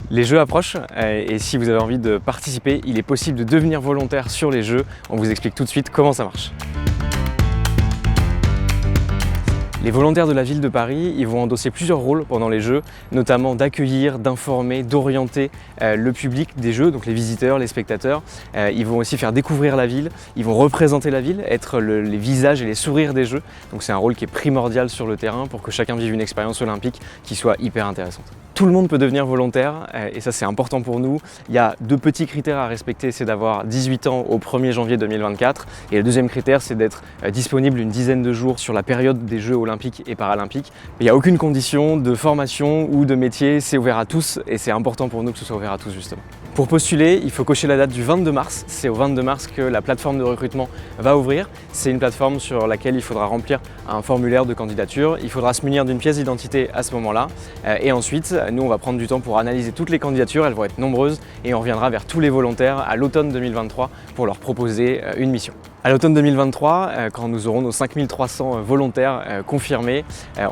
Les Jeux approchent et si vous avez envie de participer, il est possible de devenir volontaire sur les Jeux. On vous explique tout de suite comment ça marche. Les volontaires de la ville de Paris, ils vont endosser plusieurs rôles pendant les Jeux, notamment d'accueillir, d'informer, d'orienter le public des Jeux, donc les visiteurs, les spectateurs. Ils vont aussi faire découvrir la ville, ils vont représenter la ville, être les visages et les sourires des Jeux. Donc c'est un rôle qui est primordial sur le terrain pour que chacun vive une expérience olympique qui soit hyper intéressante. Tout le monde peut devenir volontaire et ça c'est important pour nous. Il y a deux petits critères à respecter, c'est d'avoir 18 ans au 1er janvier 2024 et le deuxième critère c'est d'être disponible une dizaine de jours sur la période des Jeux olympiques et paralympiques. Il n'y a aucune condition de formation ou de métier, c'est ouvert à tous et c'est important pour nous que ce soit ouvert à tous justement. Pour postuler, il faut cocher la date du 22 mars. C'est au 22 mars que la plateforme de recrutement va ouvrir. C'est une plateforme sur laquelle il faudra remplir un formulaire de candidature. Il faudra se munir d'une pièce d'identité à ce moment-là. Et ensuite, nous, on va prendre du temps pour analyser toutes les candidatures. Elles vont être nombreuses et on reviendra vers tous les volontaires à l'automne 2023 pour leur proposer une mission. À l'automne 2023, quand nous aurons nos 5300 volontaires confirmés,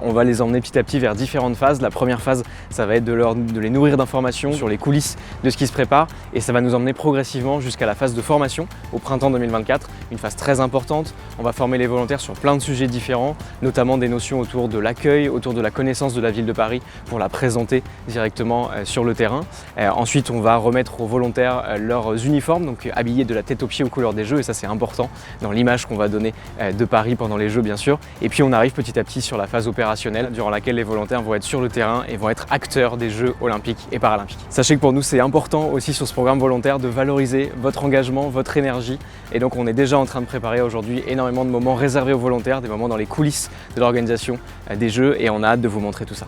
on va les emmener petit à petit vers différentes phases. La première phase, ça va être de les nourrir d'informations sur les coulisses de ce qui se prépare et ça va nous emmener progressivement jusqu'à la phase de formation au printemps 2024, une phase très importante. On va former les volontaires sur plein de sujets différents, notamment des notions autour de l'accueil, autour de la connaissance de la ville de Paris pour la présenter directement sur le terrain. Ensuite, on va remettre aux volontaires leurs uniformes, donc habillés de la tête aux pieds aux couleurs des Jeux et ça c'est important dans l'image qu'on va donner de Paris pendant les Jeux bien sûr. Et puis on arrive petit à petit sur la phase opérationnelle durant laquelle les volontaires vont être sur le terrain et vont être acteurs des Jeux olympiques et paralympiques. Sachez que pour nous c'est important aussi sur ce programme volontaire de valoriser votre engagement, votre énergie et donc on est déjà en train de préparer aujourd'hui énormément de moments réservés aux volontaires, des moments dans les coulisses de l'organisation des Jeux et on a hâte de vous montrer tout ça.